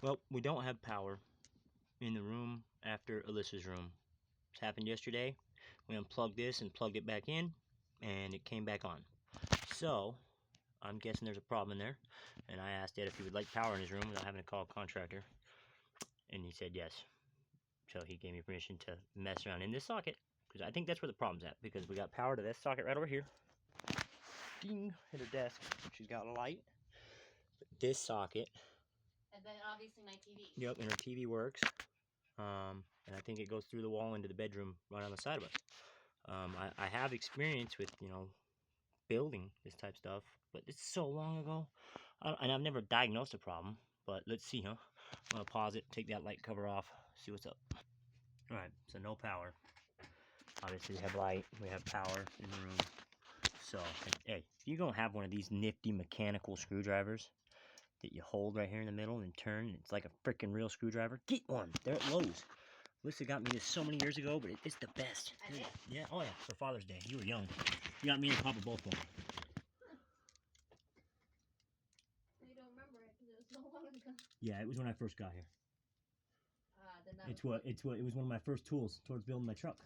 Well, we don't have power in the room after Alyssa's room. This happened yesterday. We unplugged this and plugged it back in, and it came back on. So, I'm guessing there's a problem in there. And I asked Ed if he would like power in his room without having to call a contractor. And he said yes. So he gave me permission to mess around in this socket. Because I think that's where the problem's at. Because we got power to this socket right over here. Ding! Hit her desk. She's got a light. But this socket. And then obviously my TV. Yep, and her TV works. And I think it goes through the wall into the bedroom right on the side of us. I have experience with, building this type stuff, but it's so long ago. And I've never diagnosed a problem, but let's see, huh? I'm gonna pause it, take that light cover off, see what's up. All right, so no power. Obviously we have light, we have power in the room. So, hey, if you're gonna have one of these nifty mechanical screwdrivers that you hold right here in the middle and turn, it's like a freaking real screwdriver, get one. They're at Lowe's. Alyssa got me this so many years ago, but it's the best. I did? Yeah, oh yeah, for Father's Day. You were young. You got me and Papa both one. I don't remember it because it was so long ago. Yeah, it was when I first got here. Then that It was one of my first tools towards building my truck.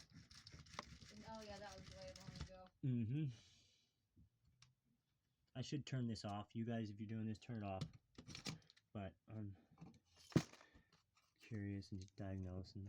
Oh yeah, that was way long ago. Mm-hmm. I should turn this off. You guys, if you're doing this, turn it off. But I'm curious and just diagnosing.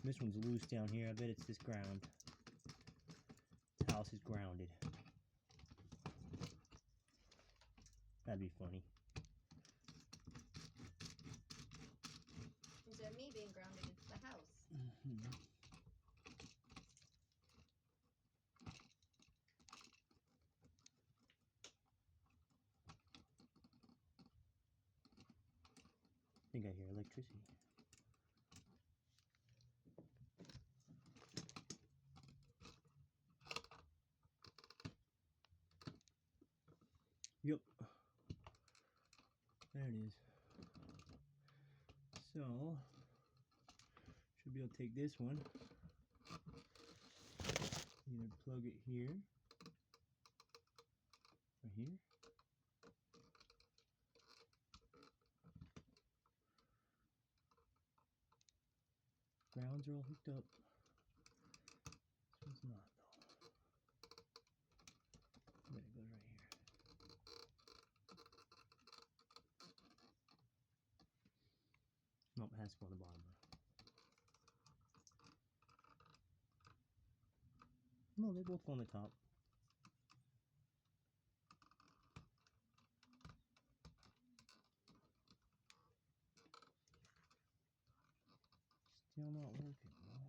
This one's loose down here. I bet it's this ground. This house is grounded. That'd be funny. Instead of me being grounded, it's the house. Mm-hmm. I think I hear electricity. Yep. There it is. So, should be able to take this one. Either plug it here or here. Grounds are all hooked up. This one's not though. I bet it goes right here. Nope, it has to go on the bottom. No, they both go on the top. Still not working. No.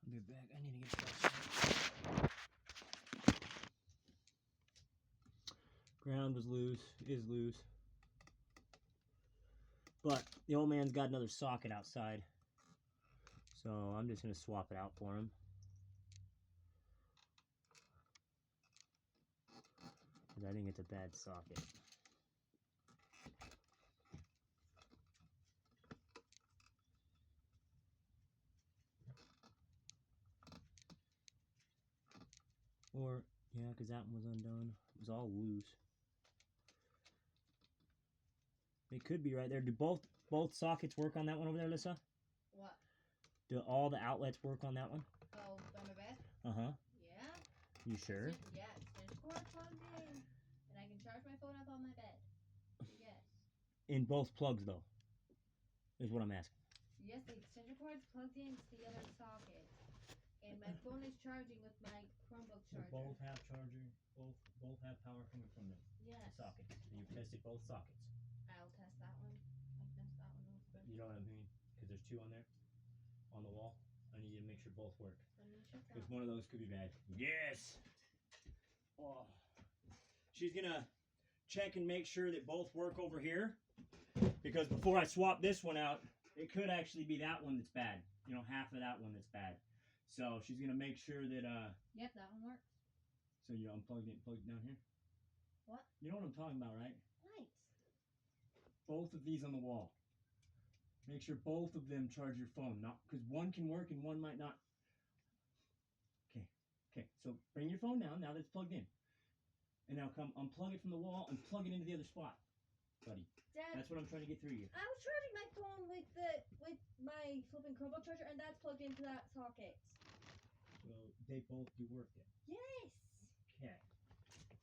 I'll be back. I need to get started. Ground was loose, is loose. But the old man's got another socket outside. So I'm just going to swap it out for him. Because I think it's a bad socket. Or, yeah, because that one was undone. It was all loose. It could be right there. Do both sockets work on that one over there, Alyssa? What? Do all the outlets work on that one? Oh, by my bed? Uh-huh. Yeah. You sure? Yeah, extension cord plugged in. And I can charge my phone up on my bed. So yes. In both plugs, though, is what I'm asking. Yes, the extension cord's plugged into the other socket. And my phone is charging with my Chromebook charger. Both have charger. Both have power coming from them. Yes. The sockets. You've tested both sockets. I'll test that one. I can test that one real quick. You know what I mean? Because there's two on there, on the wall. I need you to make sure both work. Let me check that. Because one of those could be bad. Yes. Oh. She's gonna check and make sure that both work over here. Because before I swap this one out, it could actually be that one that's bad. You know, half of that one that's bad. So she's gonna make sure that Yep, that one works. So you unplugged it and plugged it down here? What? You know what I'm talking about, right? Lights. Both of these on the wall. Make sure both of them charge your phone. Not because one can work and one might not. Okay. So bring your phone down now that it's plugged in. And now come unplug it from the wall and plug it into the other spot, buddy. Dad, that's what I'm trying to get through you. I was charging my phone with my flipping Chromebook charger, and that's plugged into that socket. So they both do work then. Yes.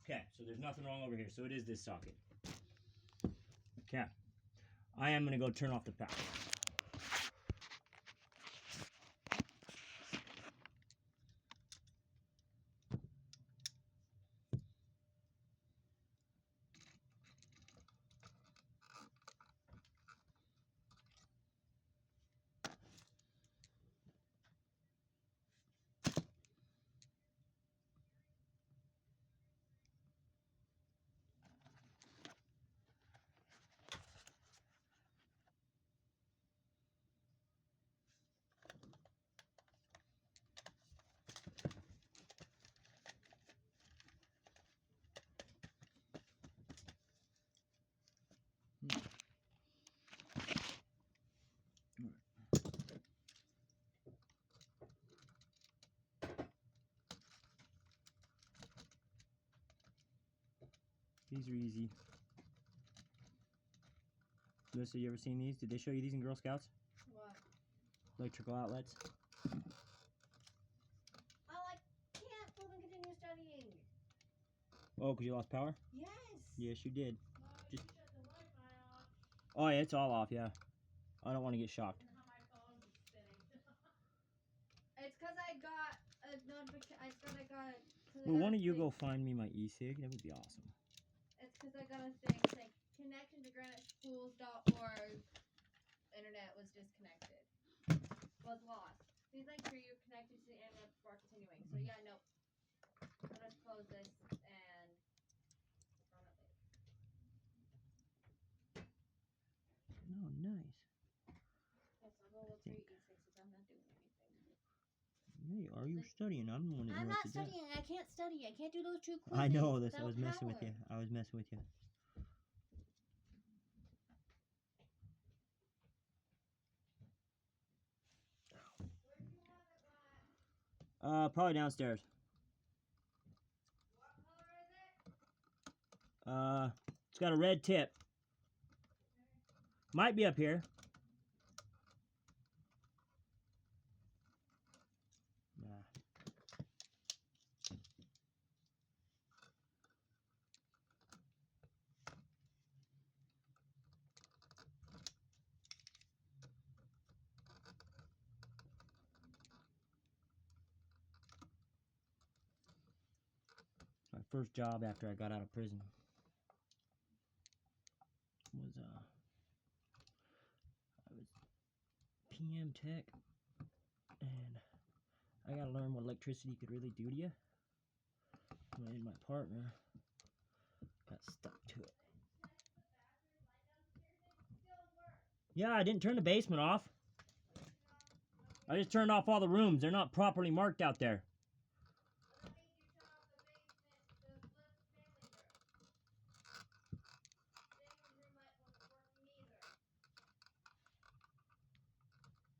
Okay. So there's nothing wrong over here. So it is this socket. Okay. I am gonna go turn off the power. These are easy. Melissa, you ever seen these? Did they show you these in Girl Scouts? What? Electrical outlets. Oh, I can't flipping continue studying. Oh, because you lost power? Yes. Yes, you did. You shut the Wi-Fi off. Oh, yeah, it's all off, yeah. I don't want to get shocked. And how my phone was spinning. It's because I got a notification. I got Well, why don't you go find me my e-cig? That would be awesome. It's because I got a thing saying connection to graniteschools.org. Internet was disconnected. Was lost. Please make sure you're connected to the internet before continuing. So yeah, nope. Let us close this and work on it later. Oh, nice. Yes, I'll go look for your E6s. I'm not doing anything. Hey, are you studying? I'm the one that I'm not interrupted studying. I can't study. I can't do those two quizzes. I know this. I was without messing with you. power. I was messing with you. Where do you have it, Matt? Probably downstairs. What color is it? It's got a red tip. Might be up here. Nah. My first job after I got out of prison was I was PM tech, and I gotta learn what electricity could really do to you. And my partner got stuck to it. Yeah, I didn't turn the basement off. I just turned off all the rooms. They're not properly marked out there.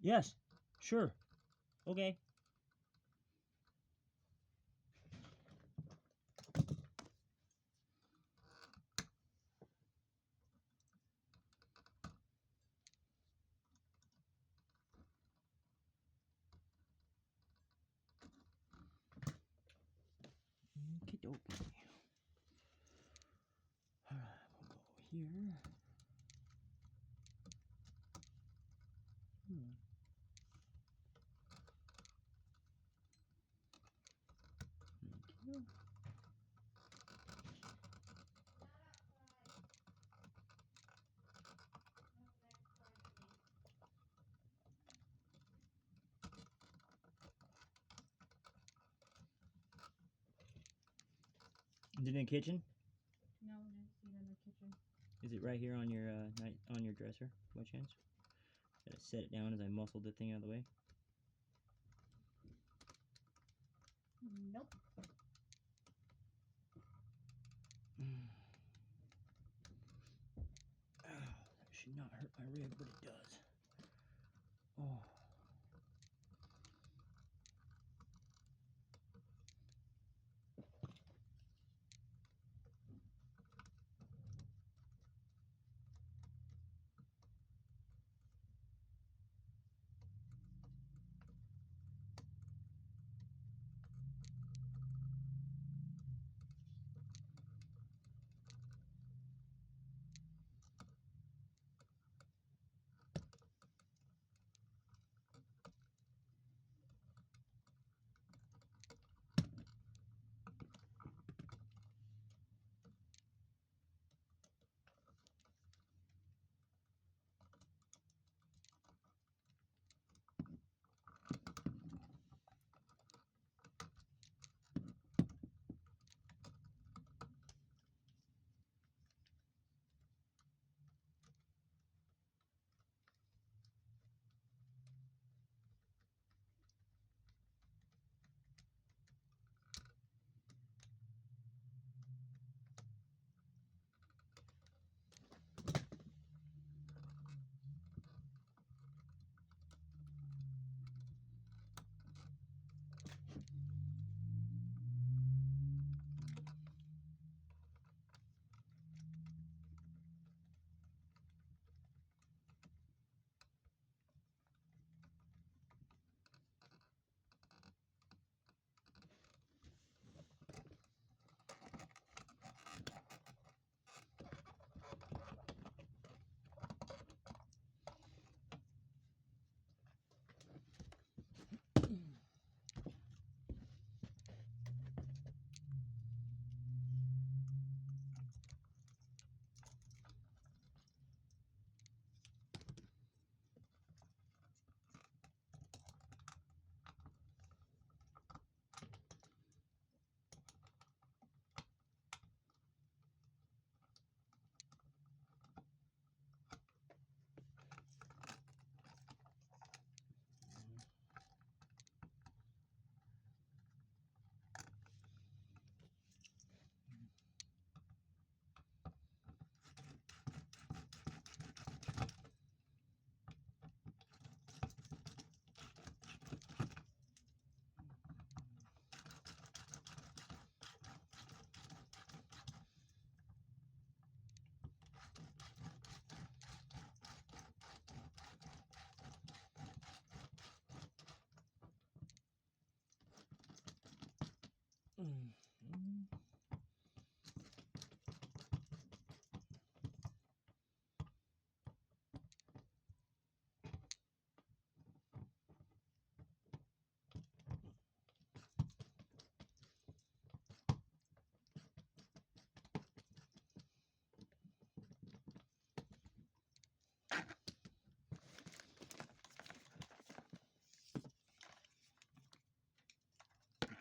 Yes, sure. Okay. Okie dokie. Alright, we'll go here. Thank you. Is it in the kitchen? No, next seat in the kitchen. Is it right here on your dresser, by chance? Did I set it down as I muscled the thing out of the way? Nope. Ow, that should not hurt my rib, but it does. Oh.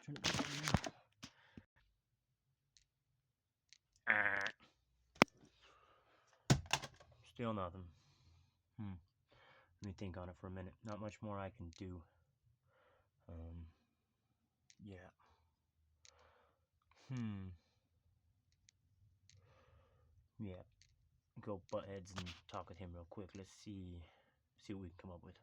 Turn it down. Still nothing. Let me think on it for a minute. Not much more I can do. Yeah. Yeah. Go butt heads and talk with him real quick. Let's see what we can come up with.